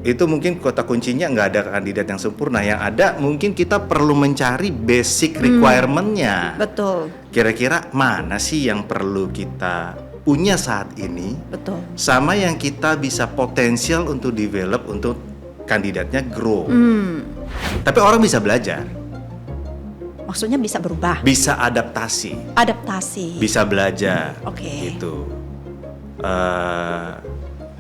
itu mungkin kata kuncinya nggak ada kandidat yang sempurna. Yang ada mungkin kita perlu mencari basic requirement-nya. Betul. Kira-kira mana sih yang perlu kita punya saat ini? Betul. Sama yang kita bisa potensial untuk develop untuk kandidatnya grow. Tapi orang bisa belajar. Maksudnya bisa berubah. Bisa adaptasi. Bisa belajar. Oke. Gitu.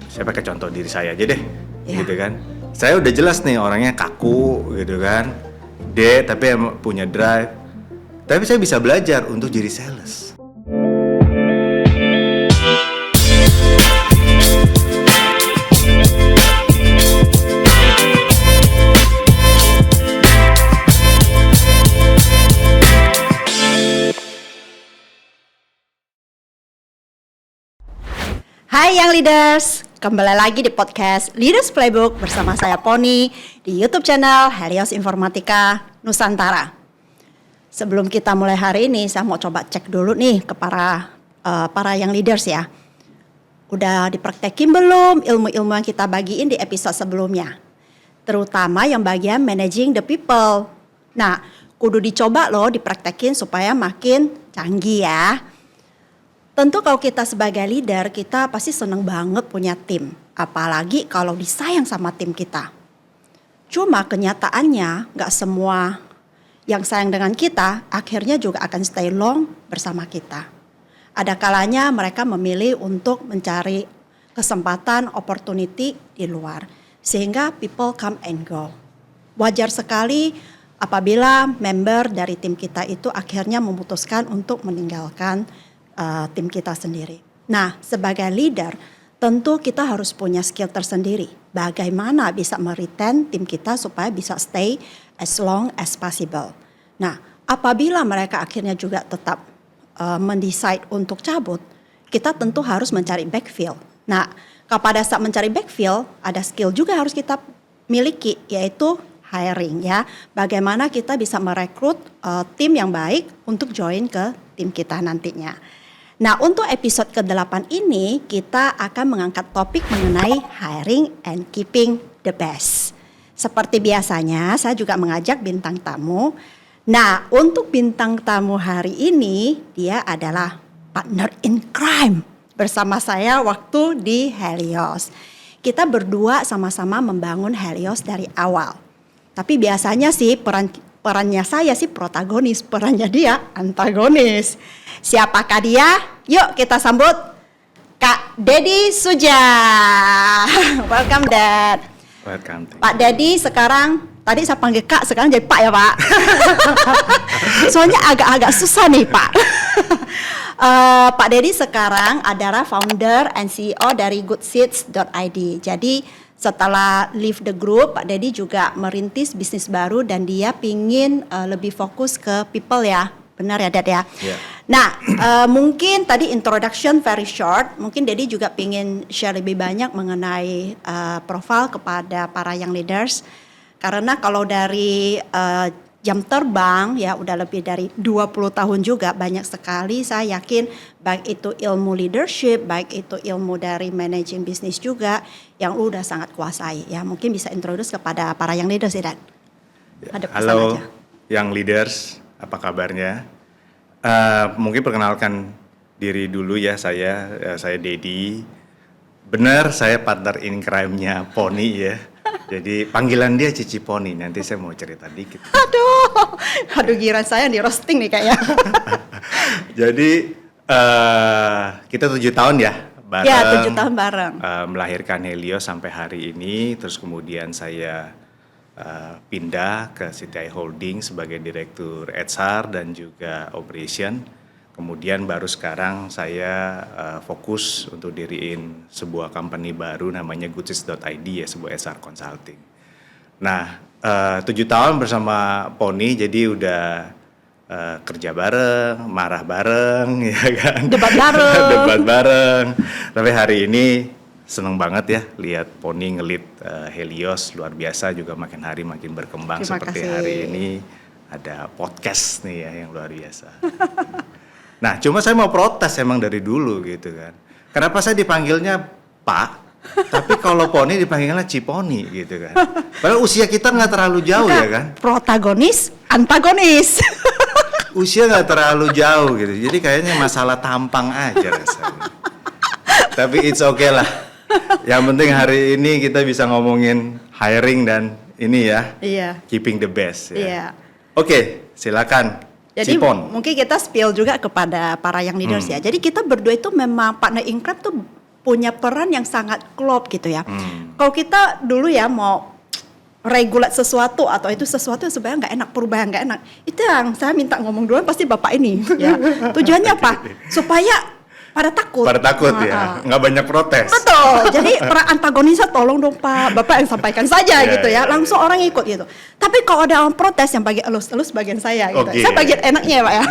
Saya pakai contoh diri saya aja deh. Ya. Gitu kan. Saya udah jelas nih orangnya kaku gitu kan. Tapi emang punya drive. Tapi saya bisa belajar untuk jadi sales. Hai Young Leaders, kembali lagi di podcast Leaders Playbook bersama saya Poni di YouTube channel Helios Informatika Nusantara. Sebelum kita mulai hari ini, saya mau coba cek dulu nih ke para Young Leaders ya. Udah dipraktekin belum ilmu-ilmu yang kita bagiin di episode sebelumnya? Terutama yang bagian managing the people. Nah, kudu dicoba loh dipraktekin supaya makin canggih ya. Tentu kalau kita sebagai leader, kita pasti seneng banget punya tim. Apalagi kalau disayang sama tim kita. Cuma kenyataannya gak semua yang sayang dengan kita akhirnya juga akan stay long bersama kita. Ada kalanya mereka memilih untuk mencari kesempatan, opportunity di luar. Sehingga people come and go. Wajar sekali apabila member dari tim kita itu akhirnya memutuskan untuk meninggalkan tim kita sendiri. Nah, sebagai leader, tentu kita harus punya skill tersendiri. Bagaimana bisa meretain tim kita supaya bisa stay as long as possible. Nah, apabila mereka akhirnya juga tetap mendecide untuk cabut, kita tentu harus mencari backfill. Nah, pada saat mencari backfill, ada skill juga harus kita miliki, yaitu hiring ya. Bagaimana kita bisa merekrut tim yang baik untuk join ke tim kita nantinya. Nah, untuk episode ke-8 ini kita akan mengangkat topik mengenai hiring and keeping the best. Seperti biasanya saya juga mengajak bintang tamu. Nah, untuk bintang tamu hari ini dia adalah partner in crime bersama saya waktu di Helios. Kita berdua sama-sama membangun Helios dari awal. Tapi biasanya sih perannya saya sih protagonis, perannya dia antagonis. Siapakah dia? Yuk kita sambut Kak Dedi Suja. Welcome Dad. Welcome. Pak Dedi sekarang, tadi saya panggil Kak, sekarang jadi Pak ya Pak. Soalnya agak-agak susah nih Pak. Pak Dedi sekarang adalah founder and CEO dari goodseeds.id. Jadi setelah leave the group, Pak Dedi juga merintis bisnis baru dan dia pingin lebih fokus ke people ya. Benar ya Dad ya? Yeah. Nah, mungkin tadi introduction very short. Mungkin Dedi juga pingin share lebih banyak mengenai profil kepada para young leaders. Karena kalau dari jam terbang ya udah lebih dari 20 tahun juga, banyak sekali saya yakin baik itu ilmu leadership, baik itu ilmu dari managing bisnis juga yang lu udah sangat kuasai ya. Mungkin bisa introduce kepada para young leaders ya Dad. Halo young leaders, apa kabarnya? Mungkin perkenalkan diri dulu ya, saya Dedi. Benar, saya partner in crime-nya Poni ya. Jadi panggilan dia Cici Poni. Nanti saya mau cerita dikit. Aduh giran saya di roasting nih kayaknya. Jadi kita 7 tahun ya bareng. Ya 7 tahun bareng. Melahirkan Helios sampai hari ini. Terus kemudian saya pindah ke CTI Holding sebagai direktur HR dan juga operation. Kemudian baru sekarang saya fokus untuk diriin sebuah company baru namanya goodseeds.id ya, sebuah HR consulting. Nah, 7 tahun bersama Poni, jadi udah kerja bareng, marah bareng, ya kan? Debat bareng. Tapi hari ini seneng banget ya lihat Poni ngelit Helios, luar biasa, juga makin hari makin berkembang. Terima seperti kasih. hari ini ada podcast nih ya yang luar biasa. Nah, cuma saya mau protes emang dari dulu gitu kan. Kenapa saya dipanggilnya Pak? Tapi kalau Poni dipanggilnya Ciponi gitu kan. Padahal usia kita nggak terlalu jauh ya kan. Protagonis, antagonis. Usia nggak terlalu jauh gitu. Jadi kayaknya masalah tampang aja rasanya. Tapi it's okay lah. Yang penting hari ini kita bisa ngomongin hiring dan ini ya. Iya. Keeping the best ya. Iya. Oke, silakan. Jadi Cipon. mungkin kita spill juga kepada para yang leaders ya. Jadi kita berdua itu memang partner in crime tuh punya peran yang sangat klop gitu ya. Kalau kita dulu ya mau regulate sesuatu atau itu sesuatu yang sebenarnya nggak enak, perubahan nggak enak, itu yang saya minta ngomong duluan pasti bapak ini ya. Tujuannya apa? Supaya pada takut. Pada takut ya, nggak banyak protes. Betul. Jadi para antagonisnya tolong dong Pak, Bapak yang sampaikan saja gitu ya. Langsung orang ikut gitu. Tapi kalau ada orang protes yang bagian elus-elus bagian saya gitu. Saya bagian enaknya ya Pak ya.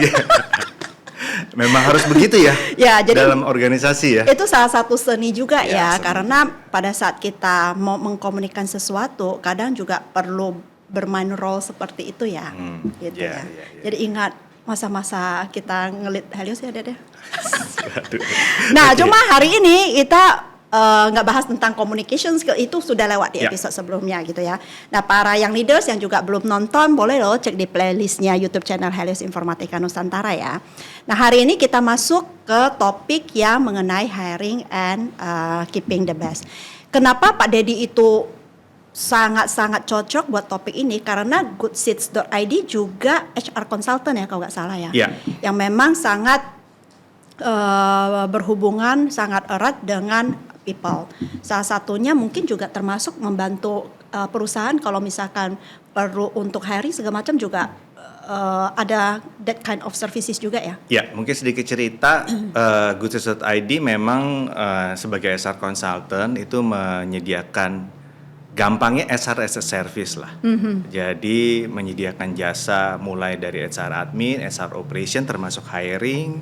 Memang harus begitu ya. Ya, jadi dalam organisasi ya. itu salah satu seni juga ya, seni. karena pada saat kita mau mengkomunikasikan sesuatu, kadang juga perlu bermain role seperti itu ya, gitu ya. Jadi ingat masa-masa kita ngelit Helios ya Dede. Nah, cuma hari ini kita nggak bahas tentang communication skill, itu sudah lewat di episode sebelumnya gitu ya. Nah, para yang leaders yang juga belum nonton, boleh loh cek di playlistnya YouTube channel Helios Informatika Nusantara ya. Nah, hari ini kita masuk ke topik yang mengenai hiring and keeping the best. Kenapa Pak Dedi itu sangat-sangat cocok buat topik ini? Karena goodseats.id juga HR consultant ya kalau nggak salah ya. Yang memang sangat berhubungan sangat erat dengan people. Salah satunya mungkin juga termasuk membantu perusahaan kalau misalkan perlu untuk hiring segala macam juga ada that kind of services juga ya. Ya, mungkin sedikit cerita. Goodseats.id memang sebagai HR consultant itu menyediakan gampangnya HR as a service lah. Jadi menyediakan jasa mulai dari HR admin, HR operation termasuk hiring,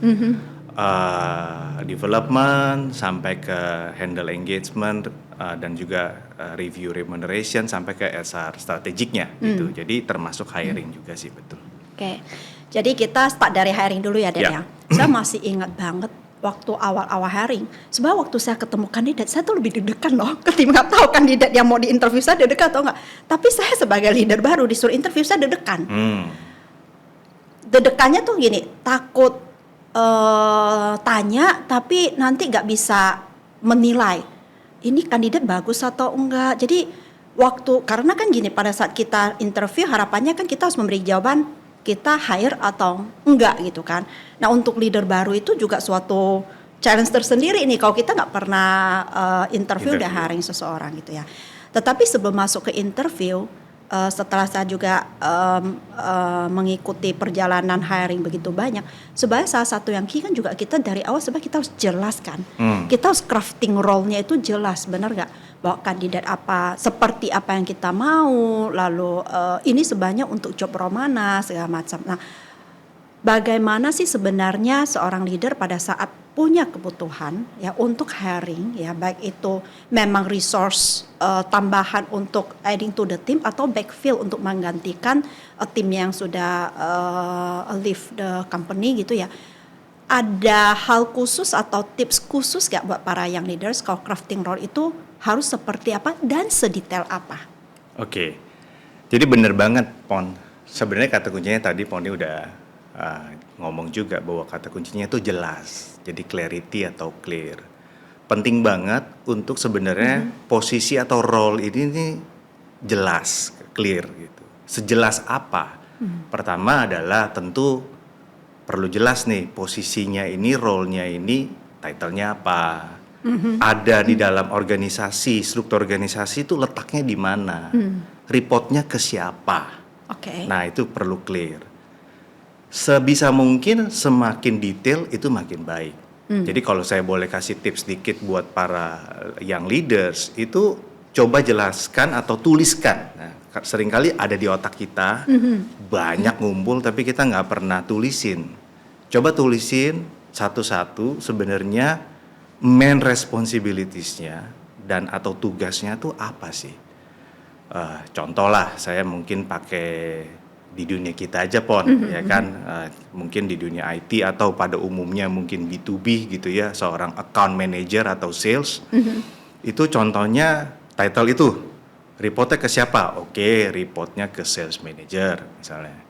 development sampai ke handle engagement dan juga review remuneration sampai ke HR strategiknya gitu. Jadi termasuk hiring juga sih, betul. Oke. Jadi kita start dari hiring dulu ya, Ded ya. Saya masih ingat banget waktu awal-awal hiring. Sebenarnya waktu saya ketemu kandidat, saya tuh lebih deg-degan loh. Ketimbang tahu kandidat yang mau diinterview saya deg-degan atau enggak. Tapi saya sebagai leader baru disuruh interview, saya deg-degan. Deg-degannya tuh gini, takut tanya tapi nanti nggak bisa menilai ini kandidat bagus atau enggak. Jadi karena kan gini, pada saat kita interview harapannya kan kita harus memberi jawaban kita hire atau enggak gitu kan. Nah, untuk leader baru itu juga suatu challenge tersendiri nih kalau kita nggak pernah interview udah hiring seseorang gitu ya. Tetapi sebelum masuk ke interview, setelah saya juga mengikuti perjalanan hiring begitu banyak, sebenarnya salah satu yang key kan juga kita dari awal sebenarnya kita harus jelaskan, kita harus crafting role-nya itu jelas, benar nggak? Bahwa kandidat apa, seperti apa yang kita mau, lalu ini sebenarnya untuk job role mana segala macam. Nah, bagaimana sih sebenarnya seorang leader pada saat punya kebutuhan ya untuk hiring ya, baik itu memang resource tambahan untuk adding to the team atau backfill untuk menggantikan tim yang sudah leave the company gitu ya. Ada hal khusus atau tips khusus gak buat para young leaders kalau crafting role itu harus seperti apa dan sedetail apa? Oke, jadi benar banget Pon. Sebenarnya kata kuncinya tadi Poni udah ngomong juga bahwa kata kuncinya itu jelas. Jadi clarity atau clear. Penting banget untuk sebenarnya posisi atau role ini jelas, clear gitu. Sejelas apa? Pertama adalah tentu perlu jelas nih posisinya ini, role-nya ini, title-nya apa. Ada di dalam organisasi, struktur organisasi itu letaknya di mana. Report-nya ke siapa. Nah, itu perlu clear. Sebisa mungkin semakin detail itu makin baik. Jadi kalau saya boleh kasih tips sedikit buat para young leaders, itu coba jelaskan atau tuliskan. Nah, seringkali ada di otak kita, banyak ngumpul tapi kita nggak pernah tulisin. Coba tulisin satu-satu sebenarnya main responsibilities-nya dan atau tugasnya tuh apa sih. Contoh lah, saya mungkin pakai di dunia kita aja Pon, ya kan, mungkin di dunia IT atau pada umumnya mungkin B2B gitu ya, seorang account manager atau sales, Itu contohnya title itu. Reportnya ke siapa? Oke, reportnya ke sales manager misalnya.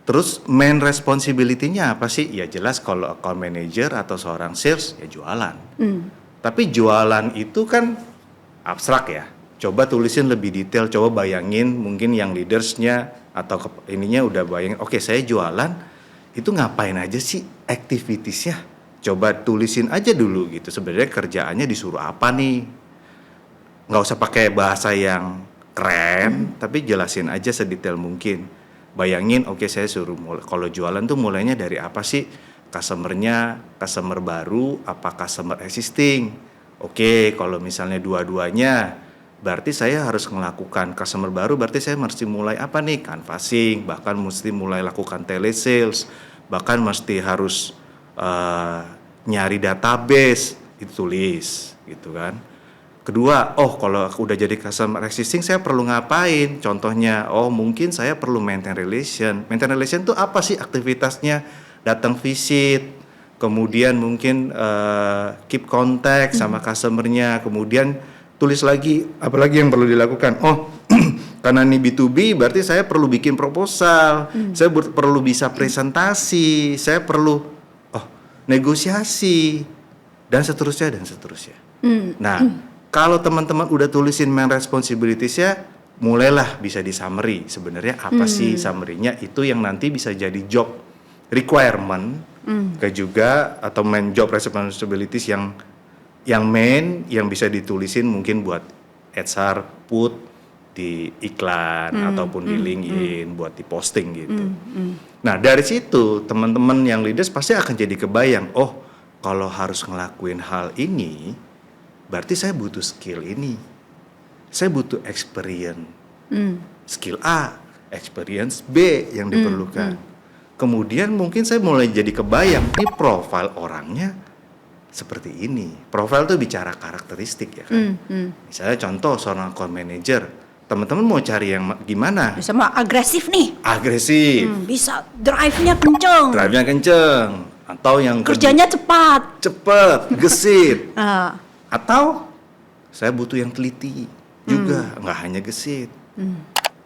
Terus main responsibility-nya apa sih? Ya jelas kalau account manager atau seorang sales ya jualan. Tapi jualan itu kan abstrak ya. Coba tulisin lebih detail, coba bayangin mungkin yang leadersnya atau ininya udah bayangin, oke saya jualan, itu ngapain aja sih activitiesnya? Coba tulisin aja dulu gitu, sebenarnya kerjaannya disuruh apa nih? Nggak usah pakai bahasa yang keren, tapi jelasin aja sedetail mungkin. Bayangin, oke saya suruh kalau jualan tuh mulainya dari apa sih? Customer-nya, customer baru, apa customer existing? Oke, kalau misalnya dua-duanya, berarti saya harus melakukan customer baru, berarti saya mesti mulai apa nih? Canvassing, bahkan mesti mulai lakukan telesales, bahkan mesti harus nyari database, itu tulis gitu kan. Kedua, kalau udah jadi customer existing saya perlu ngapain? Contohnya, mungkin saya perlu maintain relation. Maintain relation itu apa sih aktivitasnya? Datang visit, kemudian mungkin keep contact sama customernya, kemudian tulis lagi apalagi yang perlu dilakukan. Karena ini B2B berarti saya perlu bikin proposal, saya perlu bisa presentasi, saya perlu negosiasi dan seterusnya dan seterusnya. Nah, kalau teman-teman udah tulisin main responsibilities-nya, mulailah bisa di summary. Sebenarnya apa sih summary-nya? Itu yang nanti bisa jadi job requirement ke juga atau main job responsibilities yang main yang bisa ditulisin mungkin buat HR put di iklan ataupun di LinkedIn buat diposting gitu. Nah, dari situ teman-teman yang leaders pasti akan jadi kebayang, kalau harus ngelakuin hal ini berarti saya butuh skill ini. Saya butuh experience. Skill A, experience B yang diperlukan. Kemudian mungkin saya mulai jadi kebayang, ini profil orangnya seperti ini. Profil itu bicara karakteristik ya kan. Misalnya contoh seorang account manager, teman-teman mau cari yang gimana? Bisa mah agresif nih. Agresif. Bisa drive-nya kenceng. Drive-nya kenceng. Atau yang kerjanya cepat. Cepat, gesit. Atau saya butuh yang teliti juga, nggak hanya gesit.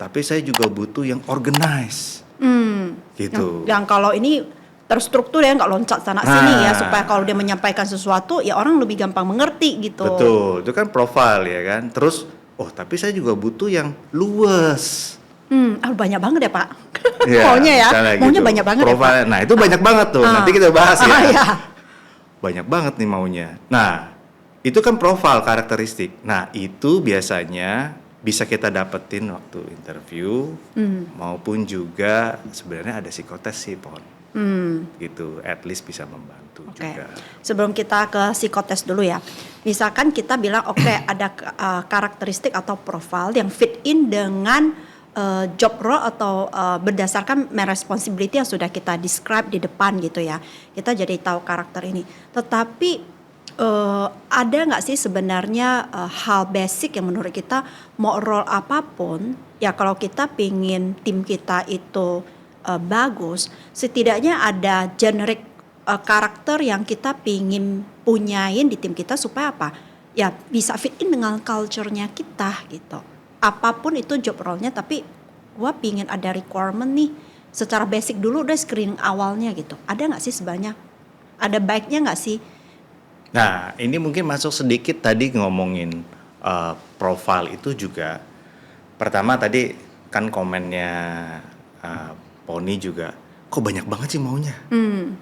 Tapi saya juga butuh yang organize. Gitu. Yang kalau ini terstruktur ya, nggak loncat sana sini ya, supaya kalau dia menyampaikan sesuatu ya orang lebih gampang mengerti gitu. Betul, itu kan profile ya kan. Terus, tapi saya juga butuh yang luas. Banyak banget ya Pak. Ya, maunya gitu. Banyak banget profile, ya Pak. Nah itu banyak banget tuh, nanti kita bahas ya. Ya. Banyak banget nih maunya. Nah, itu kan profil karakteristik. Nah, itu biasanya bisa kita dapetin waktu interview maupun juga sebenarnya ada psikotes sih, Pon. Gitu, at least bisa membantu juga. Sebelum kita ke psikotes dulu ya. Misalkan kita bilang ada karakteristik atau profil yang fit in dengan job role atau berdasarkan responsibility yang sudah kita describe di depan gitu ya. Kita jadi tahu karakter ini. Tetapi ada nggak sih sebenarnya hal basic yang menurut kita mau role apapun ya, kalau kita pingin tim kita itu bagus, setidaknya ada generic karakter yang kita pingin punyain di tim kita supaya apa ya bisa fit in dengan culture-nya kita gitu. Apapun itu job role-nya, tapi gua pingin ada requirement nih secara basic dulu udah screening awalnya gitu. Ada nggak sih sebenarnya? Ada baiknya nggak sih? Nah, ini mungkin masuk sedikit tadi ngomongin profil itu juga. Pertama tadi kan komennya Poni juga, kok banyak banget sih maunya,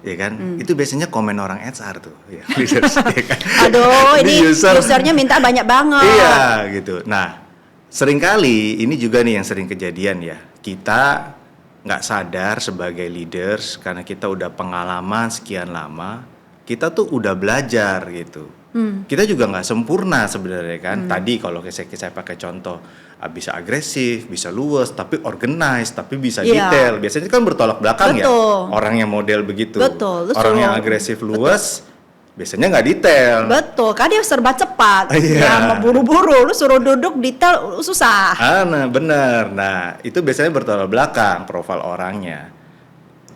ya kan? Itu biasanya komen orang HR tuh, ya, leaders, ya kan? Aduh, ini usernya minta banyak banget. Iya, gitu. Nah, seringkali ini juga nih yang sering kejadian ya. Kita nggak sadar sebagai leaders karena kita udah pengalaman sekian lama. Kita tuh udah belajar gitu. Kita juga nggak sempurna sebenarnya kan. Tadi kalau saya pakai contoh, bisa agresif, bisa luas, tapi organized, tapi bisa detail. Biasanya kan bertolak belakang ya. Orang yang model begitu. Orang yang agresif luas, biasanya nggak detail. Betul, kan dia serba cepat. Ya mau buru-buru, lu suruh duduk detail susah. Nah bener. Nah itu biasanya bertolak belakang profil orangnya.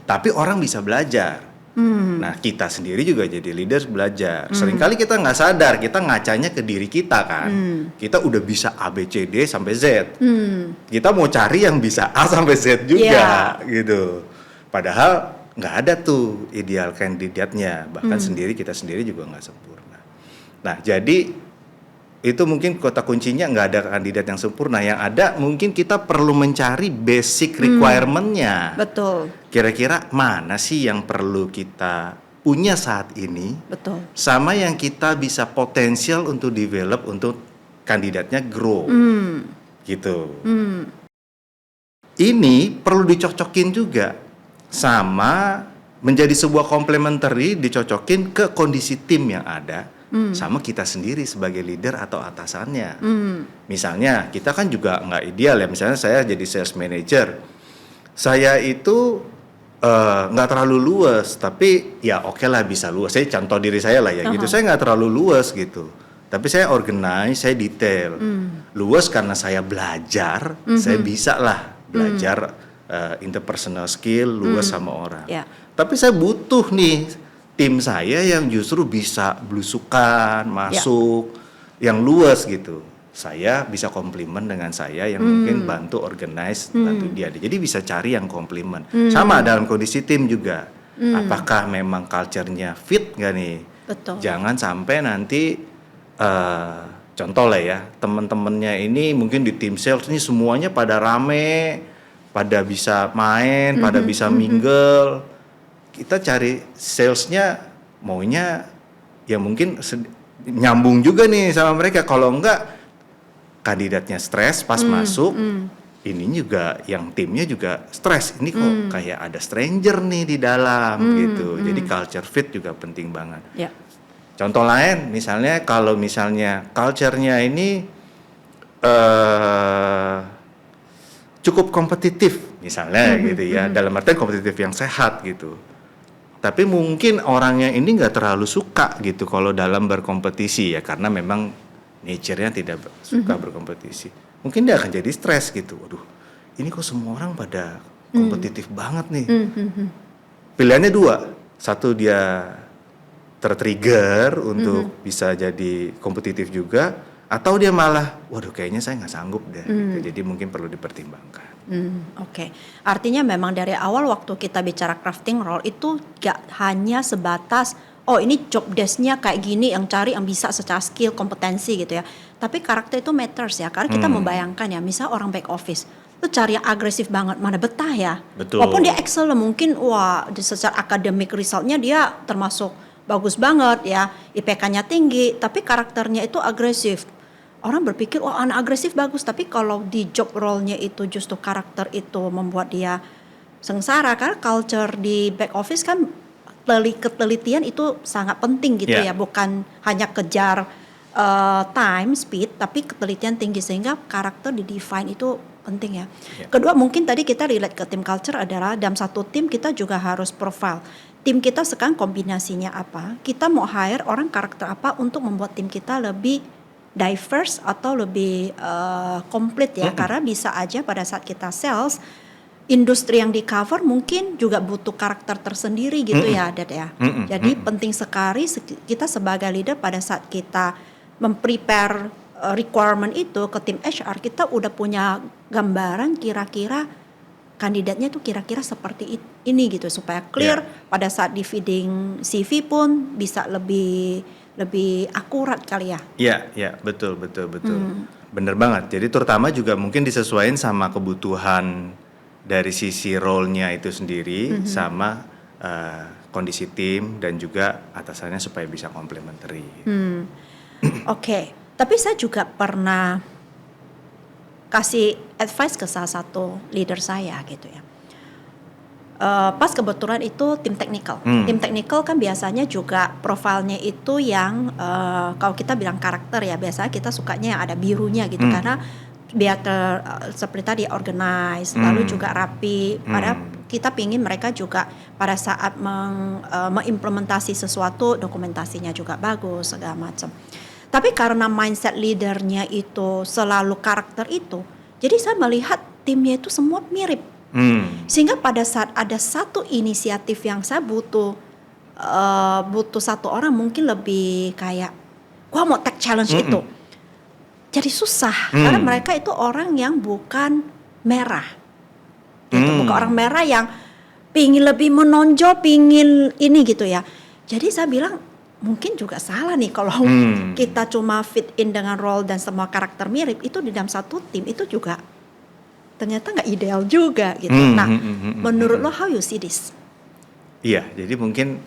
Tapi orang bisa belajar. Nah, kita sendiri juga jadi leader belajar. Seringkali kita nggak sadar, kita ngacanya ke diri kita kan. Kita udah bisa A, B, C, D sampai Z. Kita mau cari yang bisa A sampai Z juga gitu. Padahal nggak ada tuh ideal kandidatnya. Bahkan kita sendiri juga nggak sempurna. Nah, jadi itu mungkin kata kuncinya nggak ada kandidat yang sempurna. Yang ada mungkin kita perlu mencari basic requirement-nya. Betul. Kira-kira mana sih yang perlu kita punya saat ini? Betul. Sama yang kita bisa potensial untuk develop untuk kandidatnya grow. Gitu. Ini perlu dicocokin juga sama menjadi sebuah complementary, dicocokin ke kondisi tim yang ada. Sama kita sendiri sebagai leader atau atasannya. Misalnya kita kan juga nggak ideal ya. Misalnya saya jadi sales manager, saya itu nggak terlalu luas, tapi ya oke lah bisa luas. Saya contoh diri saya lah ya gitu. Saya nggak terlalu luas gitu, tapi saya organize, saya detail. Luas karena saya belajar, saya bisa lah belajar interpersonal skill, luas sama orang. Tapi saya butuh nih tim saya yang justru bisa belusukan, masuk, yang luas gitu. Saya bisa komplimen dengan saya yang mungkin bantu organize, bantu dia. Jadi bisa cari yang komplimen. Sama dalam kondisi tim juga. Apakah memang culture-nya fit nggak nih? Betul. Jangan sampai nanti, contoh lah ya, teman-temannya ini mungkin di tim sales ini semuanya pada rame, pada bisa main, pada bisa mingle. Kita cari salesnya maunya ya mungkin nyambung juga nih sama mereka. Kalau enggak kandidatnya stres pas masuk, ini juga yang timnya juga stres. Ini kok kayak ada stranger nih di dalam gitu. Jadi culture fit juga penting banget. Contoh lain misalnya kalau misalnya culture-nya ini cukup kompetitif misalnya gitu ya, dalam artian kompetitif yang sehat gitu. Tapi mungkin orangnya ini nggak terlalu suka gitu kalau dalam berkompetisi ya, karena memang nature-nya tidak suka berkompetisi. Mungkin dia akan jadi stres gitu. Waduh, ini kok semua orang pada kompetitif banget nih. Pilihannya dua, satu dia tertrigger untuk bisa jadi kompetitif juga, atau dia malah, waduh kayaknya saya nggak sanggup deh. Gitu. Jadi mungkin perlu dipertimbangkan. Oke. Artinya memang dari awal waktu kita bicara crafting role itu gak hanya sebatas oh ini job desk-nya kayak gini yang cari yang bisa secara skill, kompetensi gitu ya. Tapi karakter itu matters ya, karena kita membayangkan ya, misal orang back office itu cari yang agresif banget, mana betah ya. Betul. Walaupun dia excel mungkin wah secara akademik resultnya dia termasuk bagus banget ya, IPK-nya tinggi, tapi karakternya itu agresif. Orang berpikir, wah anak agresif bagus, tapi kalau di job role-nya itu justru karakter itu membuat dia sengsara. Karena culture di back office kan ketelitian itu sangat penting gitu ya, bukan hanya kejar time, speed, tapi ketelitian tinggi sehingga karakter di define itu penting ya. Kedua mungkin tadi kita relate ke tim culture adalah dalam satu tim kita juga harus profile. Tim kita sekarang kombinasinya apa? Kita mau hire orang karakter apa untuk membuat tim kita lebih diverse atau lebih komplit ya, karena bisa aja pada saat kita sales industri yang di cover mungkin juga butuh karakter tersendiri gitu ya Dad ya. Jadi penting sekali kita sebagai leader pada saat kita memprepare requirement itu ke tim HR, kita udah punya gambaran kira-kira kandidatnya tuh kira-kira seperti ini gitu supaya clear pada saat di feeding CV pun bisa lebih akurat kali ya. Iya, betul. Bener banget. Jadi terutama juga mungkin disesuaikan sama kebutuhan dari sisi role-nya itu sendiri sama kondisi tim dan juga atasannya supaya bisa complementary. Oke. Tapi saya juga pernah kasih advice ke salah satu leader saya gitu ya. Pas kebetulan itu tim technical. Tim technical kan biasanya juga profilnya itu yang kalau kita bilang karakter ya, biasanya kita sukanya yang ada birunya gitu karena biar seperti tadi organize, lalu juga rapi. Padahal kita pingin mereka juga pada saat mengimplementasi sesuatu dokumentasinya juga bagus segala macam. Tapi karena mindset leadernya itu selalu karakter itu, jadi saya melihat timnya itu semua mirip. Sehingga pada saat ada satu inisiatif yang saya butuh butuh satu orang mungkin lebih kayak gua mau take challenge itu. Jadi susah karena mereka itu orang yang bukan merah. Gitu, bukan orang merah yang pingin lebih menonjol, pingin ini gitu ya. Jadi saya bilang mungkin juga salah nih kalau kita cuma fit in dengan role dan semua karakter mirip, itu di dalam satu tim itu juga ternyata nggak ideal juga gitu. Nah, menurut lo how you see this? Iya, jadi mungkin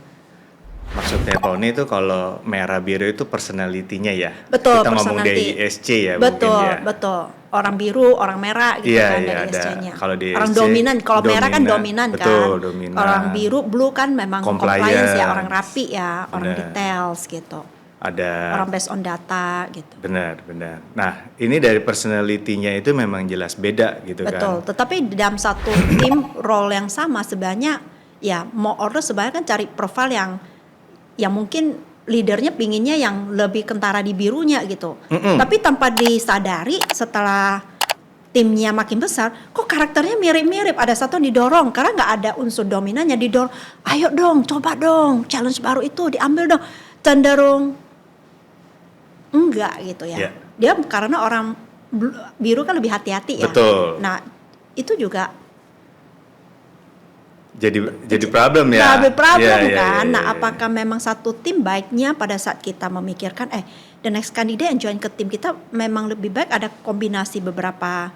maksudnya Poni itu kalau merah biru itu personality-nya ya. Betul, Kita ngomong personality. dari SC ya Betul, mungkin ya. betul. Orang biru, orang merah gitu Iya, kan iya, dari ada. SC-nya. Kalau di Orang SC, dominan, kalau merah kan dominan kan. betul, dominan. Orang biru, blue kan memang compliance ya, orang rapi ya, orang Benar. details gitu. Ada Orang based on data gitu. benar. Nah, ini dari personality-nya itu memang jelas beda gitu Betul, kan. tetapi di dalam satu tim role yang sama sebenarnya ya mau order sebenarnya kan cari profil yang mungkin leadernya pinginnya yang lebih kentara di birunya gitu. Tapi tanpa disadari setelah timnya makin besar, kok karakternya mirip-mirip. Ada satu yang didorong karena nggak ada unsur dominannya, didorong. Ayo dong, coba dong, challenge baru itu diambil dong. Cenderung enggak gitu ya. Yeah. Dia karena orang biru kan lebih hati-hati ya. Betul. Nah itu juga Jadi problem ya. double problem Iya, kan. iya, Nah, iya. apakah memang satu tim baiknya pada saat kita memikirkan the next candidate yang join ke tim kita memang lebih baik ada kombinasi beberapa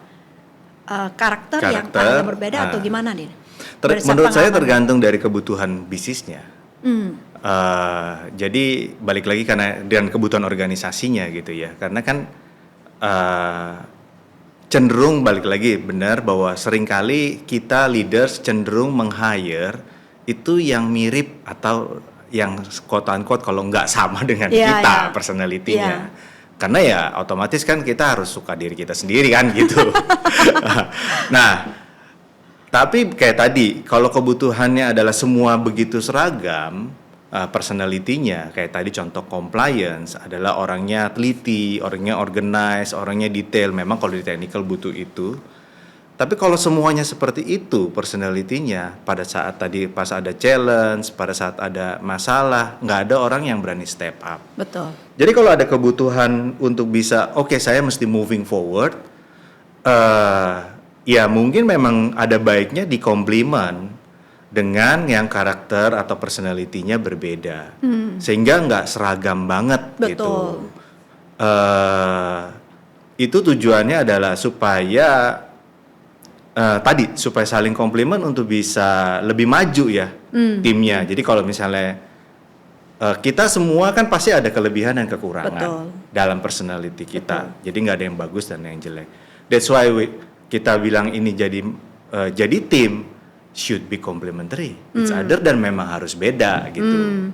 karakter yang ada berbeda atau gimana nih? Menurut saya tergantung dari kebutuhan bisnisnya. Jadi balik lagi karena dengan kebutuhan organisasinya gitu ya. Karena kan cenderung balik lagi benar bahwa seringkali kita leaders cenderung meng-hire itu yang mirip atau yang quote-unquote kalau nggak sama dengan kita personality-nya. Karena ya otomatis kan kita harus suka diri kita sendiri kan gitu. Nah, tapi kayak tadi kalau kebutuhannya adalah semua begitu seragam, personality-nya kayak tadi contoh compliance adalah orangnya teliti, orangnya organize, orangnya detail. Memang kalau di technical butuh itu. Tapi kalau semuanya seperti itu personality-nya, pada saat tadi pas ada challenge, pada saat ada masalah, nggak ada orang yang berani step up. Betul. Jadi kalau ada kebutuhan untuk bisa, oke, saya mesti moving forward, ya mungkin memang ada baiknya di complement dengan yang karakter atau personality-nya berbeda, sehingga nggak seragam banget. Betul. Gitu. Itu tujuannya adalah supaya supaya saling komplement untuk bisa lebih maju ya timnya. Jadi kalau misalnya kita semua kan pasti ada kelebihan dan kekurangan dalam personality kita. Jadi nggak ada yang bagus dan yang jelek. That's why kita bilang ini jadi tim should be complementary each other dan memang harus beda gitu.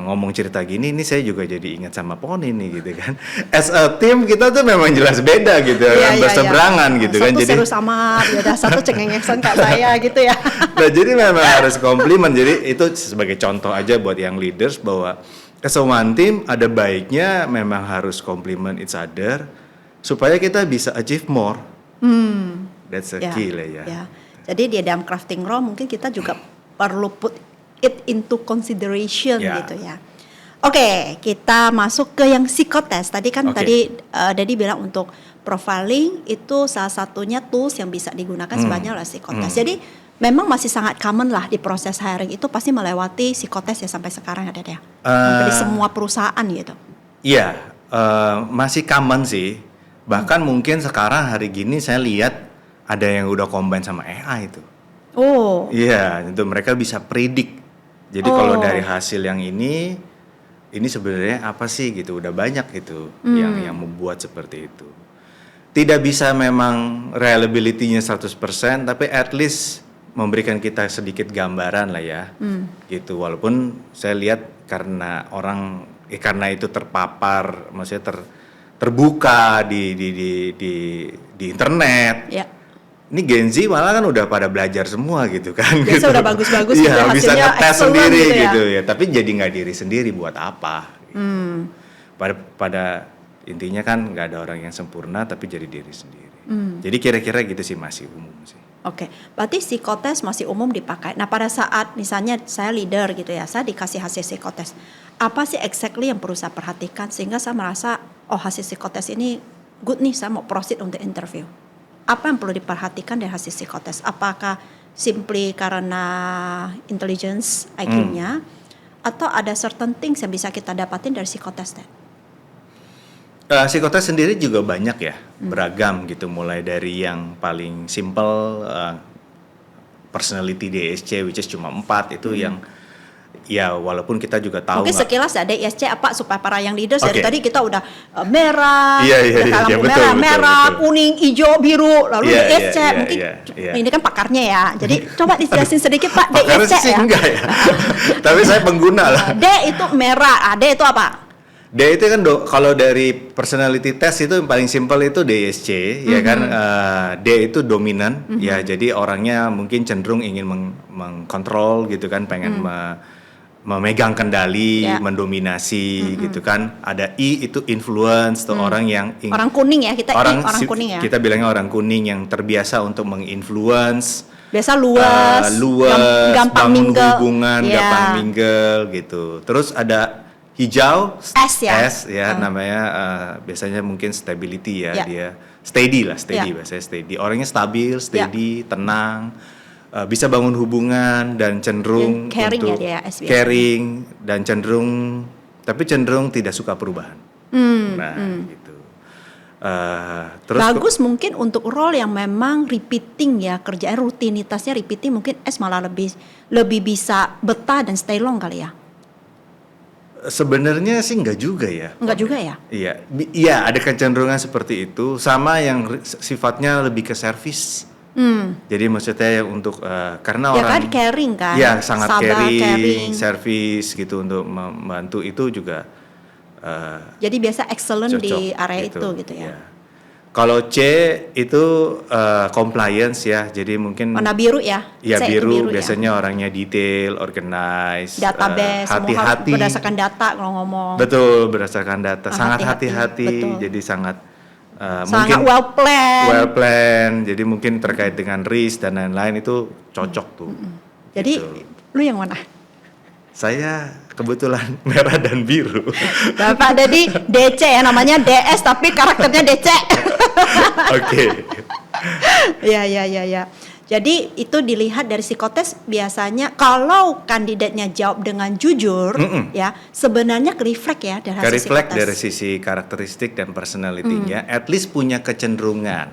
Ngomong cerita gini, ini saya juga jadi ingat sama Poni nih gitu kan. As a team kita tuh memang jelas beda gitu kan, berseberangan gitu kan. Satu Jadi seru sama, beda satu cengengeksan kayak saya gitu ya. Nah jadi memang harus komplimen. Jadi itu sebagai contoh aja buat yang leaders bahwa kesemuan tim ada baiknya memang harus komplimen each other supaya kita bisa achieve more. That's a key lah ya. Jadi di dalam crafting role mungkin kita juga perlu put it into consideration gitu ya. Oke, kita masuk ke yang psikotes. Tadi kan Daddy bilang untuk profiling itu salah satunya tools yang bisa digunakan sebanyak oleh psikotes. Jadi memang masih sangat common lah di proses hiring itu pasti melewati psikotes ya sampai sekarang ada ya. Hampir di semua perusahaan gitu. Iya, masih common sih. Bahkan mungkin sekarang hari gini saya lihat ada yang udah combine sama AI itu. Oh. Iya, itu mereka bisa predict. Jadi kalau dari hasil yang ini sebenarnya apa sih gitu, udah banyak gitu yang membuat seperti itu. Tidak bisa memang reliability-nya 100%, tapi at least memberikan kita sedikit gambaran lah ya. Gitu, walaupun saya lihat karena itu terpapar, maksudnya terbuka di internet. Ya. Ini Gen Z malah kan udah pada belajar semua gitu kan. Biasa gitu. udah bagus-bagus gitu, hasilnya bisa ngetes sendiri gitu ya. Tapi jadi nggak diri sendiri buat apa? Gitu. Pada intinya kan nggak ada orang yang sempurna tapi jadi diri sendiri. Jadi kira-kira gitu sih masih umum sih. Oke, berarti psikotes masih umum dipakai. Nah, pada saat misalnya saya leader gitu ya, saya dikasih hasil psikotes. Apa sih exactly yang perlu saya perhatikan sehingga saya merasa, oh hasil psikotes ini good nih, saya mau proceed untuk interview. Apa yang perlu diperhatikan dari hasil psikotes? Apakah simply karena intelligence IQ-nya, atau ada certain things yang bisa kita dapatin dari psikotes? Psikotes sendiri juga banyak ya, beragam gitu, mulai dari yang paling simple personality DSC which is cuma 4 itu yang ya walaupun kita juga tahu Mungkin sekilas ada ISC apa supaya para yang leaders dari tadi kita udah merah, betul, merah, betul. kuning, hijau, biru, lalu DSC mungkin iya. ini kan pakarnya ya. Jadi coba dijelasin sedikit Pak, Pakarnya DSC sih ya. enggak ya. Tapi saya pengguna lah. D itu merah, D itu apa? D itu kan kalau dari personality test itu yang paling simpel itu DSC ya kan. D itu dominan ya, jadi orangnya mungkin cenderung ingin mengkontrol gitu kan, pengen memegang kendali, mendominasi gitu kan. Ada I itu influence, tuh orang yang orang kuning ya, kita orang kuning ya. Kita bilangnya orang kuning yang terbiasa untuk menginfluence. Biasa luas, gampang bangun mingle, hubungan, gampang mingle gitu. Terus ada hijau, S ya namanya, biasanya mungkin stability ya, dia steady biasanya steady. Orangnya stabil, steady, tenang, bisa bangun hubungan dan cenderung caring untuk ya dia, caring dan cenderung tidak suka perubahan. Gitu. Terus bagus mungkin untuk role yang memang repeating ya, kerjaan rutinitasnya repeating, mungkin S malah lebih bisa betah dan stay long kali ya. Sebenarnya sih enggak juga ya. Enggak juga ya? Iya, ada kecenderungan seperti itu. Sama yang sifatnya lebih ke service. Jadi maksudnya untuk karena ya orang kan caring kan, ya sangat sabar, caring, service gitu untuk membantu itu juga. Jadi biasa excellent cocok, di area itu gitu ya. Kalau C itu compliance ya, jadi mungkin warna biru ya. Ya C biru ya? biasanya orangnya detail, organize, database, hati-hati. Berdasarkan data kalau ngomong. Betul, berdasarkan data. Sangat hati-hati, jadi sangat sangat mungkin well plan. Jadi mungkin terkait dengan risk dan lain-lain itu cocok tuh. Jadi gitu. Lu yang mana? Saya kebetulan merah dan biru. Bapak Dedi DC ya, namanya DS tapi karakternya DC. Oke. Ya. Jadi itu dilihat dari psikotes, biasanya kalau kandidatnya jawab dengan jujur ya, sebenarnya ke-reflect ya dari hasil Ke-reflect psikotes. dari sisi karakteristik dan personality-nya, at least punya kecenderungan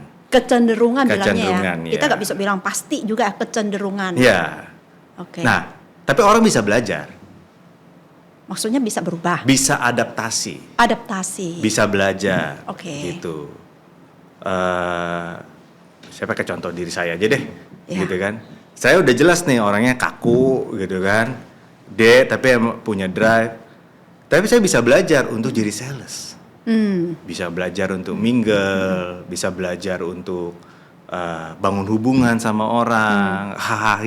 bilangnya ya. Kita ya. nggak bisa bilang pasti juga kecenderungan. Ya. Oke. Nah, tapi orang bisa belajar. Maksudnya bisa berubah. Bisa adaptasi. Bisa belajar. Oke. Gitu. Saya pakai contoh diri saya aja deh. Gitu kan. Saya udah jelas nih orangnya kaku gitu kan. D tapi punya drive. Tapi saya bisa belajar untuk jadi sales. Bisa belajar untuk mingle, bisa belajar untuk bangun hubungan sama orang, hahaha,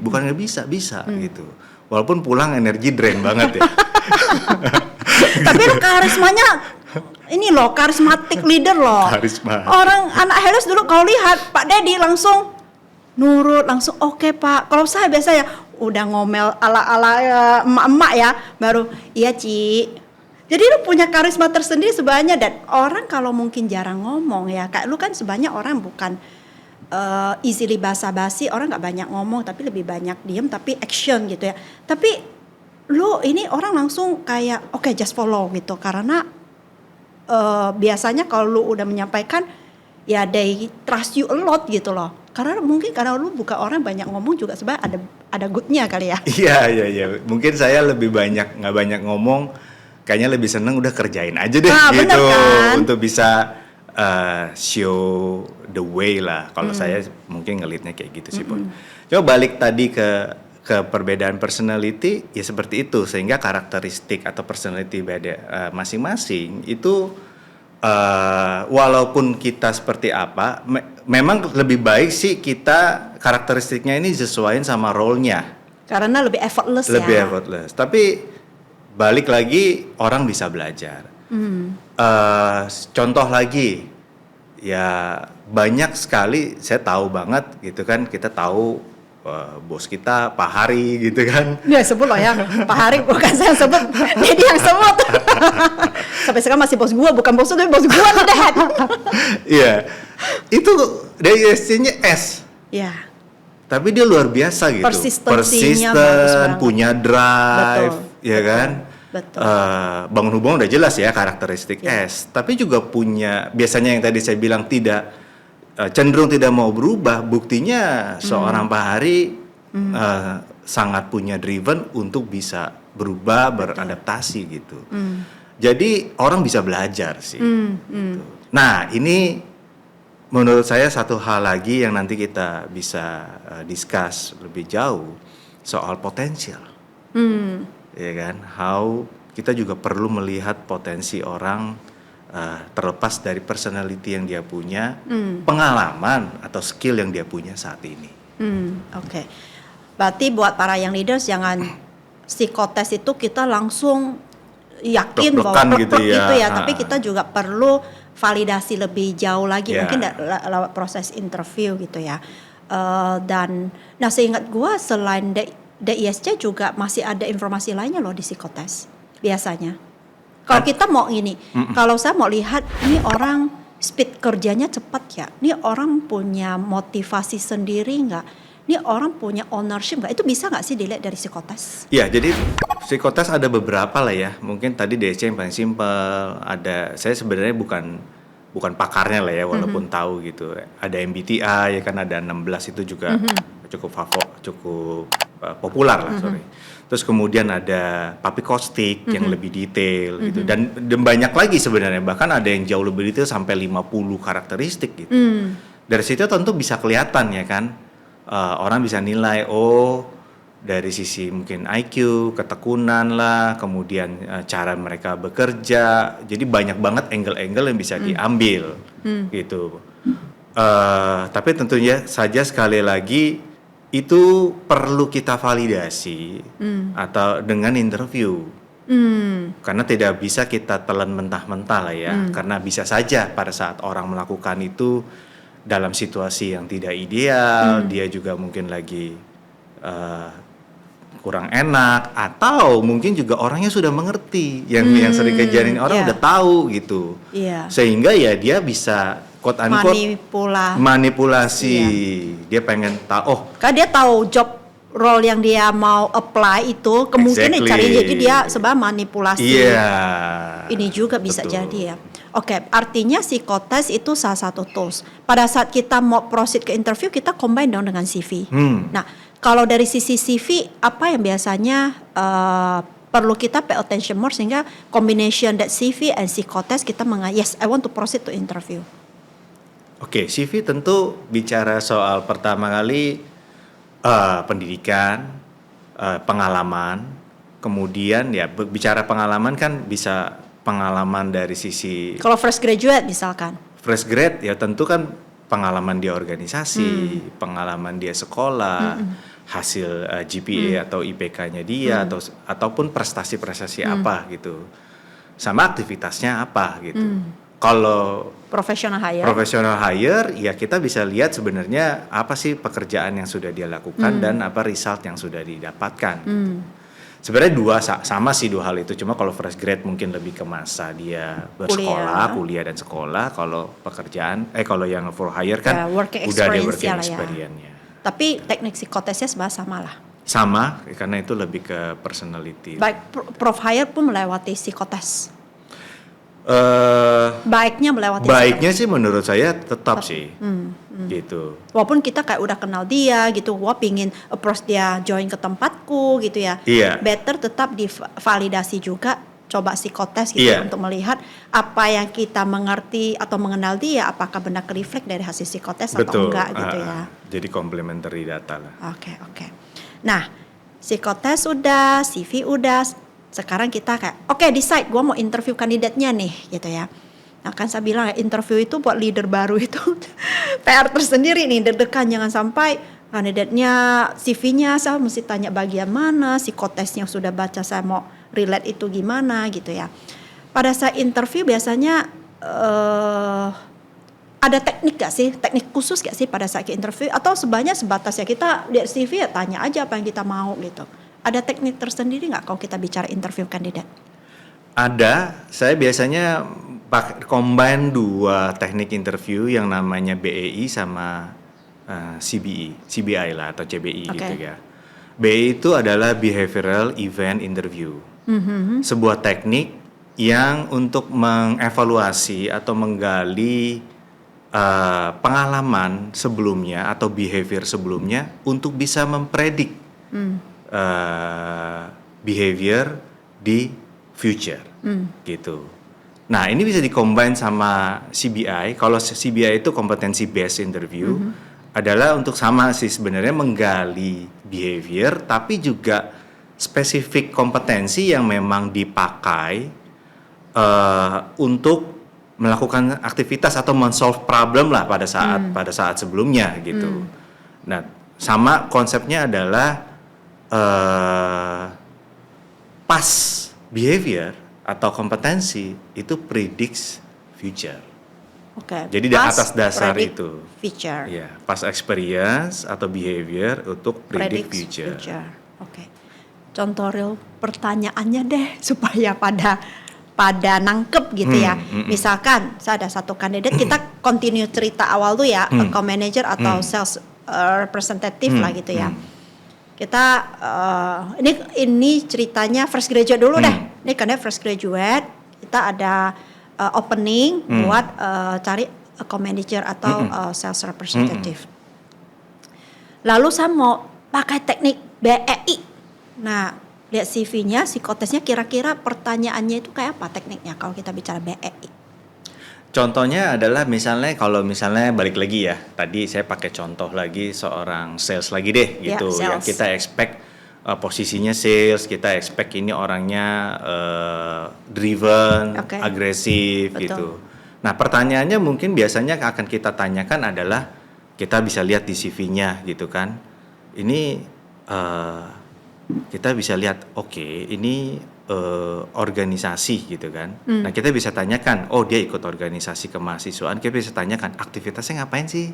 bukan nggak bisa gitu. Walaupun pulang energi drain banget ya. Tapi lo karismanya, ini loh karismatik leader loh. Karisma. Orang anak Helios dulu kau lihat Pak Dedi langsung nurut, langsung oke Pak. Kalau saya biasa ya udah ngomel ala-ala emak-emak ya, baru iya Ci. Jadi lu punya karisma tersendiri sebenarnya, dan orang kalau mungkin jarang ngomong ya, kayak lu kan sebenarnya orang bukan easily basa-basi, orang nggak banyak ngomong tapi lebih banyak diem tapi action gitu ya. Tapi lu ini orang langsung kayak oke, just follow gitu, karena biasanya kalau lu udah menyampaikan ya they trust you a lot gitu loh. Karena mungkin karena lu bukan orang banyak ngomong juga, sebenarnya ada goodnya kali ya. Iya. Mungkin saya lebih nggak banyak ngomong, kayaknya lebih seneng udah kerjain aja deh gitu kan? Untuk bisa show the way lah. Kalau saya mungkin ngelitnya kayak gitu sih, Pon. Coba balik tadi ke perbedaan personality ya seperti itu, sehingga karakteristik atau personality beda masing-masing itu walaupun kita seperti apa, memang lebih baik sih kita karakteristiknya ini disesuaikan sama role-nya. Karena lebih effortless ya. Lebih effortless. Tapi balik lagi orang bisa belajar. Contoh lagi ya banyak sekali saya tahu banget gitu kan, kita tahu bos kita Pak Hari gitu kan. Ya sebut loh ya, Pak Hari bukan saya yang sebut, dia yang sebut. Sampai sekarang masih bos gua, bukan bos lu, tapi bos gua nih Dad. Iya, itu dari SC-nya S. Ya. Tapi dia luar biasa gitu. Persistensinya bagus banget. Punya drive, Betul, ya betul, kan. betul. Bangun hubungan udah jelas ya karakteristik Ya. S. Tapi juga punya, biasanya yang tadi saya bilang tidak cenderung tidak mau berubah. Buktinya seorang Pak Hari sangat punya driven untuk bisa berubah, beradaptasi gitu. Jadi orang bisa belajar sih. Gitu. Nah ini menurut saya satu hal lagi yang nanti kita bisa discuss lebih jauh soal potensial, ya kan? How kita juga perlu melihat potensi orang terlepas dari personality yang dia punya, pengalaman atau skill yang dia punya saat ini. Oke. Berarti buat para yang leaders jangan psikotes itu kita langsung yakin bahwa Plek-plekan gitu plek-plek ya. gitu ya, tapi kita juga perlu validasi lebih jauh lagi, Ya. mungkin lewat proses interview gitu ya. Dan nah seingat gua selain DISC juga masih ada informasi lainnya loh di psikotes biasanya. Kalau kita mau ini, kalau saya mau lihat ini orang speed kerjanya cepat ya, ini orang punya motivasi sendiri nggak, ini orang punya ownership nggak, itu bisa nggak sih dilihat dari psikotes? Ya, jadi psikotes ada beberapa lah ya. Mungkin tadi DC yang paling simpel. Ada, saya sebenarnya bukan pakarnya lah ya, walaupun tahu gitu. Ada MBTI ya kan, ada 16 itu juga cukup populer lah, sorry. Terus kemudian ada Papikostik yang lebih detail gitu. Dan banyak lagi sebenarnya, bahkan ada yang jauh lebih detail sampai 50 karakteristik gitu. Dari situ tentu bisa kelihatan ya kan. Orang bisa nilai, oh dari sisi mungkin IQ, ketekunan lah, kemudian cara mereka bekerja. Jadi banyak banget angle-angle yang bisa diambil gitu. Tapi tentunya saja sekali lagi itu perlu kita validasi atau dengan interview. Karena tidak bisa kita telan mentah-mentah lah ya. Karena bisa saja pada saat orang melakukan itu dalam situasi yang tidak ideal, dia juga mungkin lagi kurang enak, atau mungkin juga orangnya sudah mengerti, yang sering kejadian orang udah tahu gitu, sehingga ya dia bisa quote unquote manipulasi. Dia pengen tahu, oh kan dia tahu job role yang dia mau apply itu kemungkinan cari, jadi dia sebenarnya manipulasi. Ini juga bisa jadi ya. Oke, artinya psikotes itu salah satu tools. Pada saat kita mau proceed ke interview, kita combine dong dengan CV. Nah, kalau dari sisi CV, apa yang biasanya perlu kita pay attention more sehingga combination that CV and psikotes kita yes, I want to proceed to interview. Oke, CV tentu bicara soal pertama kali pendidikan, pengalaman, kemudian ya bicara pengalaman kan bisa pengalaman dari sisi. Kalau fresh graduate misalkan. Fresh grad ya tentu kan pengalaman dia organisasi, pengalaman dia sekolah, hasil GPA atau IPK-nya dia ataupun prestasi-prestasi apa gitu. Sama aktivitasnya apa gitu. Kalau professional hire ya kita bisa lihat sebenarnya apa sih pekerjaan yang sudah dia lakukan dan apa result yang sudah didapatkan. Sebenarnya sama sih dua hal itu, cuma kalau fresh grade mungkin lebih ke masa dia bersekolah, kuliah dan sekolah. Kalau pekerjaan kalau yang for hire kan udah ada working experience-nya. Tapi teknik psikotesnya sebenarnya sama lah. Sama, karena itu lebih ke personality. Baik, Prof Hire pun melewati psikotes. Baiknya sih menurut saya tetap sih gitu. Walaupun kita kayak udah kenal dia gitu, gua pingin approach dia join ke tempatku gitu ya. Better tetap divalidasi juga, coba psikotes gitu untuk melihat apa yang kita mengerti atau mengenal dia apakah benar reflect dari hasil psikotes atau enggak gitu ya. Jadi complementary data lah. Oke. Nah, psikotes udah, CV udah. Sekarang kita kayak, decide gue mau interview kandidatnya nih, gitu ya. Nah kan saya bilang ya, interview itu buat leader baru itu PR tersendiri nih, deg-degan. Jangan sampai kandidatnya, CV-nya saya mesti tanya bagian mana, psikotesnya sudah baca saya mau relate itu gimana gitu ya. Pada saat interview biasanya ada teknik gak sih, teknik khusus gak sih pada saat interview, atau sebanyak sebatas ya kita lihat CV ya tanya aja apa yang kita mau gitu. Ada teknik tersendiri nggak kalau kita bicara interview kandidat? Ada, saya biasanya combine 2 teknik interview yang namanya BEI sama CBI lah atau CBI gitu ya. BEI itu adalah Behavioral Event Interview. Sebuah teknik yang untuk mengevaluasi atau menggali pengalaman sebelumnya atau behavior sebelumnya untuk bisa mempredik behavior di future gitu. Nah ini bisa dikombine sama CBI. Kalau CBI itu competency based interview adalah untuk sama sih sebenarnya menggali behavior tapi juga spesifik kompetensi yang memang dipakai untuk melakukan aktivitas atau men-solve problem lah pada saat sebelumnya gitu. Nah sama konsepnya adalah past behavior atau kompetensi itu predicts future. Jadi di atas dasar itu, future. Ya, past experience atau behavior untuk predict future. Contoh real pertanyaannya deh supaya pada nangkep gitu ya. Misalkan saya ada satu kandidat, kita continue cerita awal tuh ya, account manager atau sales representative lah gitu ya. Kita ini ceritanya fresh graduate dulu deh. Ini karena fresh graduate, kita ada opening buat cari account manager atau sales representative. Lalu saya mau pakai teknik BEI. Nah, lihat CV-nya, psikotesnya kira-kira pertanyaannya itu kayak apa tekniknya kalau kita bicara BEI? Contohnya adalah misalnya balik lagi ya, tadi saya pakai contoh lagi seorang sales lagi deh gitu, yang kita expect posisinya sales, kita expect ini orangnya driven, agresif gitu. Nah pertanyaannya mungkin biasanya akan kita tanyakan adalah kita bisa lihat di CV-nya gitu kan, ini kita bisa lihat ini organisasi gitu kan. Nah kita bisa tanyakan, dia ikut organisasi kemahasiswaan, kita bisa tanyakan aktivitasnya ngapain sih.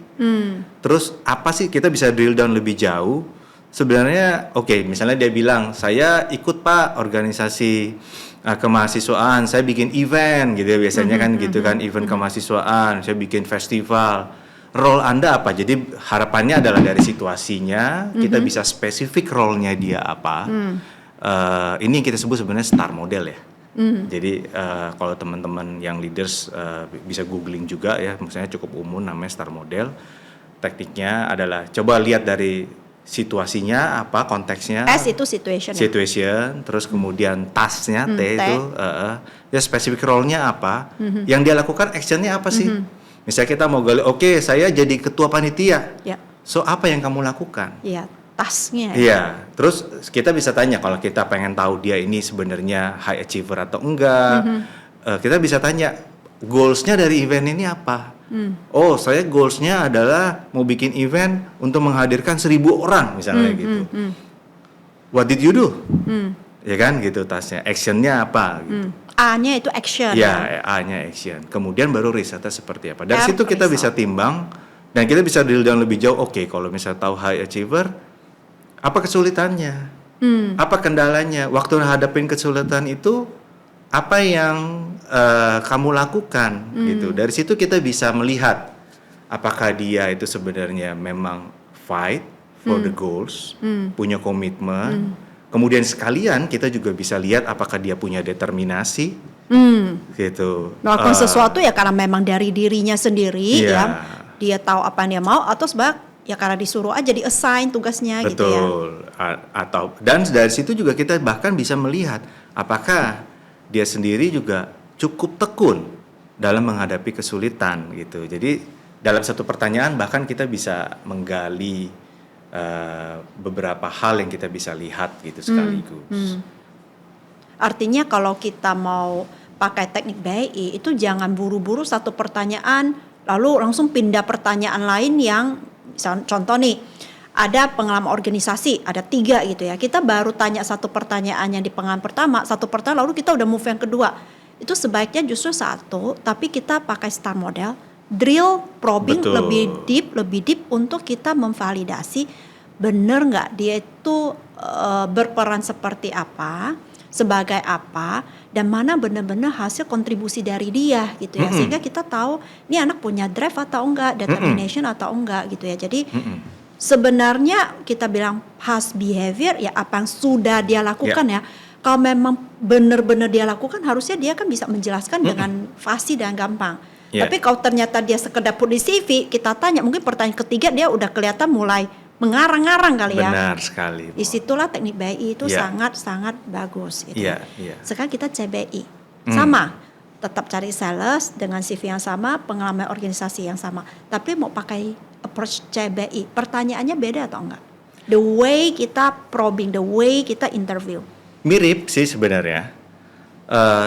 Terus apa sih, kita bisa drill down lebih jauh. Sebenarnya misalnya dia bilang saya ikut Pak organisasi kemahasiswaan, saya bikin event gitu ya biasanya kan gitu kan, event kemahasiswaan, saya bikin festival. Role Anda apa? Jadi harapannya adalah dari situasinya kita bisa spesifik role-nya dia apa. Ini yang kita sebut sebenarnya star model ya. Jadi kalau teman-teman yang leaders bisa googling juga ya, maksudnya cukup umum namanya star model. Tekniknya adalah coba lihat dari situasinya apa, konteksnya. S itu situation. Terus kemudian task-nya T itu ya spesifik role-nya apa, yang dia lakukan action-nya apa sih. Misalnya kita mau gali, saya jadi ketua panitia. So apa yang kamu lakukan? Tasknya. Iya, terus kita bisa tanya kalau kita pengen tahu dia ini sebenarnya high achiever atau enggak. Kita bisa tanya goals-nya dari event ini apa. Saya goals-nya adalah mau bikin event untuk menghadirkan 1,000 orang misalnya gitu. What did you do? Ya kan gitu tasnya. Action-nya apa gitu. A-nya itu action. Ya, A-nya action. Kemudian baru risetnya seperti apa. Dari situ kita bisa timbang dan kita bisa drill down lebih jauh. Kalau misalnya tahu high achiever, apa kesulitannya? Apa kendalanya? Waktu hadapin kesulitan itu, apa yang kamu lakukan? Gitu. Dari situ kita bisa melihat apakah dia itu sebenarnya memang fight for the goals, punya komitmen. Kemudian sekalian kita juga bisa lihat apakah dia punya determinasi, gitu. Melakukan sesuatu ya karena memang dari dirinya sendiri, ya. Dia tahu apa yang dia mau, atau ya karena disuruh aja, di-assign tugasnya. Betul. Gitu ya. Dan dari situ juga kita bahkan bisa melihat apakah dia sendiri juga cukup tekun dalam menghadapi kesulitan gitu. Jadi dalam satu pertanyaan bahkan kita bisa menggali beberapa hal yang kita bisa lihat gitu sekaligus. Artinya kalau kita mau pakai teknik BEI itu jangan buru-buru satu pertanyaan lalu langsung pindah pertanyaan lain yang contoh nih, ada pengalaman organisasi, ada 3 gitu ya. Kita baru tanya satu pertanyaan yang di pengalaman pertama, satu pertanyaan lalu kita udah move yang kedua. Itu sebaiknya justru satu, tapi kita pakai star model, drill, probing Betul. lebih deep untuk kita memvalidasi benar nggak dia itu berperan seperti apa, sebagai apa, dan mana benar-benar hasil kontribusi dari dia gitu ya. Sehingga kita tahu ini anak punya drive atau enggak, determination atau enggak gitu ya. Jadi sebenarnya kita bilang past behavior ya apa yang sudah dia lakukan ya. Kalau memang benar-benar dia lakukan, harusnya dia kan bisa menjelaskan dengan fasih dan gampang. Tapi kalau ternyata dia sekedar put di CV, kita tanya, mungkin pertanyaan ketiga dia udah kelihatan mulai mengarang-arang kali ya. Benar sekali. Disitulah teknik BI itu sangat-sangat bagus gitu. Sekarang kita CBI, sama, tetap cari sales dengan CV yang sama, pengalaman organisasi yang sama. Tapi mau pakai approach CBI, pertanyaannya beda atau enggak? The way kita probing, the way kita interview. Mirip sih sebenarnya,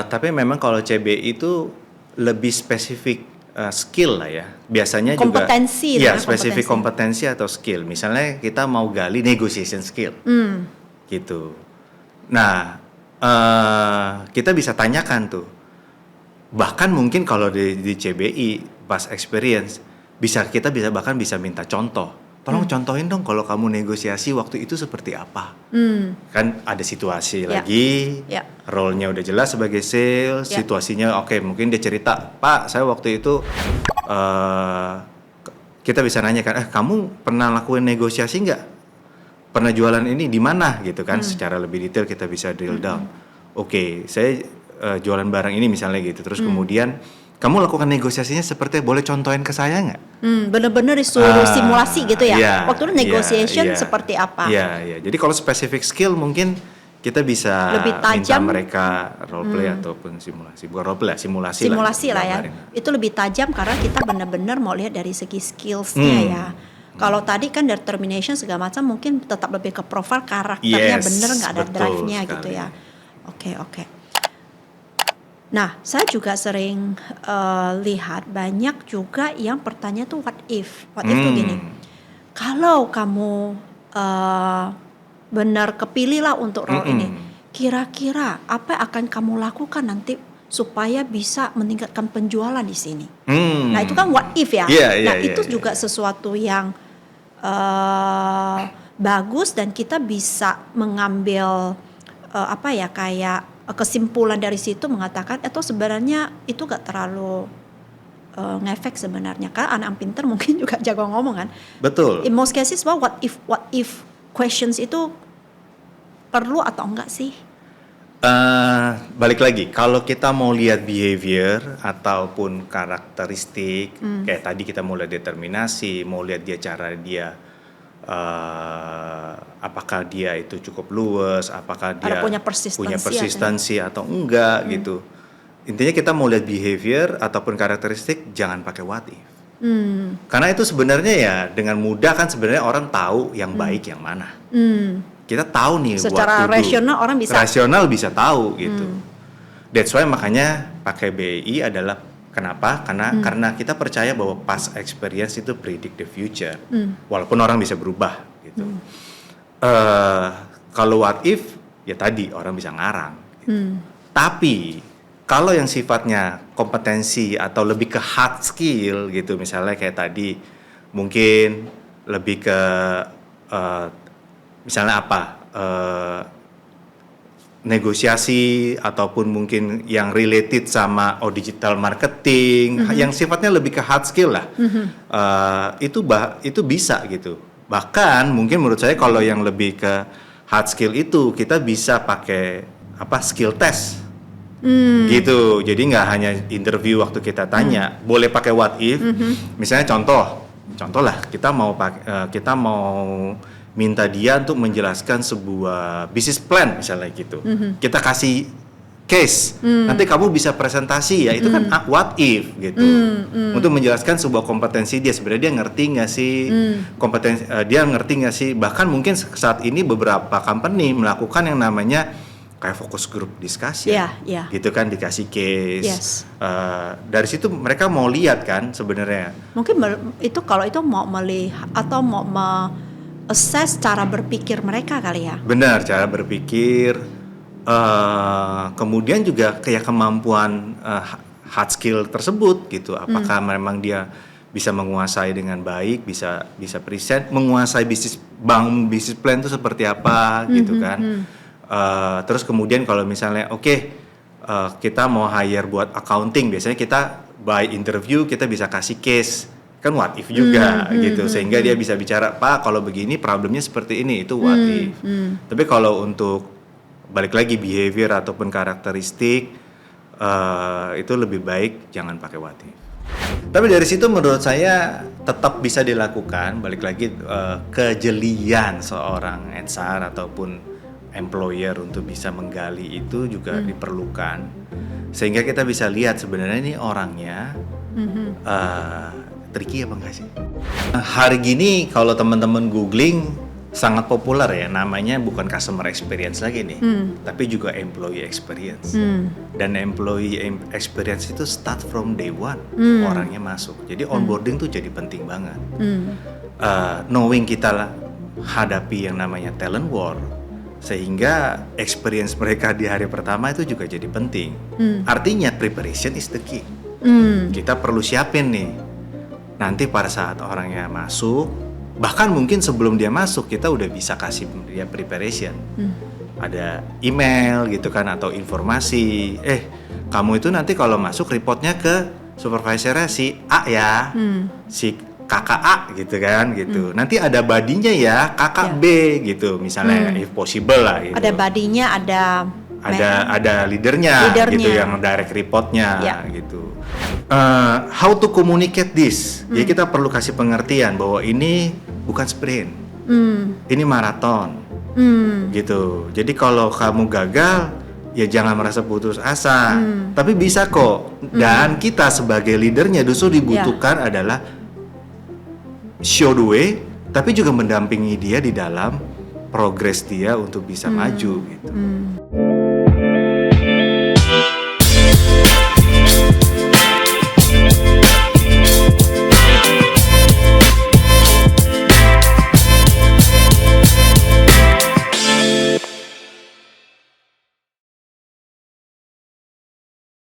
tapi memang kalau CBI itu lebih spesifik skill lah ya. Biasanya kompetensi juga, spesifik kompetensi atau skill. Misalnya kita mau gali negotiation skill, gitu. Nah, kita bisa tanyakan tuh. Bahkan mungkin kalau di CBI past experience, kita bahkan bisa minta contoh. Tolong contohin dong kalau kamu negosiasi waktu itu seperti apa. Kan ada situasi lagi, role-nya udah jelas sebagai sales, situasinya oke, mungkin dia cerita, Pak saya waktu itu, kita bisa nanyakan, kamu pernah lakuin negosiasi nggak? Pernah jualan ini di mana gitu kan, secara lebih detail kita bisa drill down. Oke, saya jualan barang ini misalnya gitu, terus kemudian, kamu lakukan negosiasinya seperti boleh contohin ke saya nggak? Bener-bener disuruh simulasi gitu ya. Waktu itu negotiation seperti apa? Iya. Jadi kalau specific skill mungkin kita bisa minta mereka role play ataupun simulasi. Bukan role play, simulasi lah ya. Itu lebih tajam karena kita benar-benar mau lihat dari segi skills-nya ya. Kalau tadi kan determination segala macam mungkin tetap lebih ke profil karakternya bener nggak ada drive-nya gitu ya. Oke. Nah, saya juga sering lihat banyak juga yang pertanyaan tuh what if. What if tuh gini, kalau kamu benar kepilih lah untuk role ini, kira-kira apa yang akan kamu lakukan nanti supaya bisa meningkatkan penjualan di sini? Nah, itu kan what if ya. Itu juga sesuatu yang bagus dan kita bisa mengambil kayak kesimpulan dari situ mengatakan atau sebenarnya itu gak terlalu ngefek sebenarnya karena anak pinter mungkin juga jago ngomong kan. Betul. In most cases what if questions itu perlu atau enggak sih? Balik lagi, kalau kita mau lihat behavior ataupun karakteristik, kayak tadi kita mau lihat determinasi, mau lihat cara dia apakah dia itu cukup luwes, apakah dia punya persistensi atau enggak gitu. Intinya kita mau lihat behavior ataupun karakteristik, jangan pakai what if. Karena itu sebenarnya ya dengan mudah kan sebenarnya orang tahu yang baik yang mana. Kita tahu nih secara rasional orang bisa tahu gitu. That's why makanya pakai BI adalah kenapa? Karena kita percaya bahwa past experience itu predict the future. Walaupun orang bisa berubah gitu. Kalau what if ya tadi orang bisa ngarang gitu. Tapi kalau yang sifatnya kompetensi atau lebih ke hard skill gitu, misalnya kayak tadi mungkin lebih ke misalnya apa? Negosiasi ataupun mungkin yang related sama digital marketing, yang sifatnya lebih ke hard skill lah, itu bisa gitu. Bahkan mungkin menurut saya kalau yang lebih ke hard skill itu kita bisa pakai skill test, gitu. Jadi nggak hanya interview waktu kita tanya, boleh pakai what if. Misalnya contoh lah kita mau minta dia untuk menjelaskan sebuah business plan misalnya gitu. Kita kasih case, nanti kamu bisa presentasi ya, itu kan what if gitu. Untuk menjelaskan sebuah kompetensi dia, sebenarnya dia ngerti nggak sih dia ngerti nggak sih. Bahkan mungkin saat ini beberapa company melakukan yang namanya kayak focus group discussion, gitu kan, dikasih case. Dari situ mereka mau lihat kan sebenarnya. Mungkin itu kalau itu mau melihat atau mau assess cara berpikir mereka kali ya. Benar, cara berpikir. Kemudian juga kayak kemampuan hard skill tersebut gitu. Apakah memang dia bisa menguasai dengan baik, bisa present, menguasai bisnis plan itu seperti apa gitu kan. Terus kemudian kalau misalnya kita mau hire buat accounting, biasanya kita by interview kita bisa kasih case kan what if juga gitu, sehingga dia bisa bicara, Pak kalau begini problemnya seperti ini, itu what if. Tapi kalau untuk balik lagi behavior ataupun karakteristik, itu lebih baik jangan pakai what if. Tapi dari situ menurut saya tetap bisa dilakukan, balik lagi kejelian seorang HR ataupun employer untuk bisa menggali itu juga diperlukan, sehingga kita bisa lihat sebenarnya ini orangnya tricky apa enggak sih. Hari gini kalau teman-teman googling sangat populer ya, namanya bukan customer experience lagi nih, tapi juga employee experience. Dan employee experience itu start from day one, orangnya masuk. Jadi onboarding tuh jadi penting banget. Knowing kita lah hadapi yang namanya talent war, sehingga experience mereka di hari pertama itu juga jadi penting. Artinya preparation is the key. Kita perlu siapin nih, nanti pada saat orangnya masuk, bahkan mungkin sebelum dia masuk kita udah bisa kasih dia preparation. Ada email gitu kan, atau informasi, kamu itu nanti kalau masuk reportnya ke supervisornya si A ya, si kakak A gitu kan gitu. Nanti ada badinya ya, kakak B gitu misalnya, if possible lah gitu. Ada badinya, ada leadernya gitu, yang direct reportnya gitu. How to communicate this? Jadi kita perlu kasih pengertian bahwa ini bukan sprint, ini maraton, gitu. Jadi kalau kamu gagal, ya jangan merasa putus asa, tapi bisa kok. Dan kita sebagai leadernya justru dibutuhkan adalah show the way, tapi juga mendampingi dia di dalam progres dia untuk bisa maju gitu.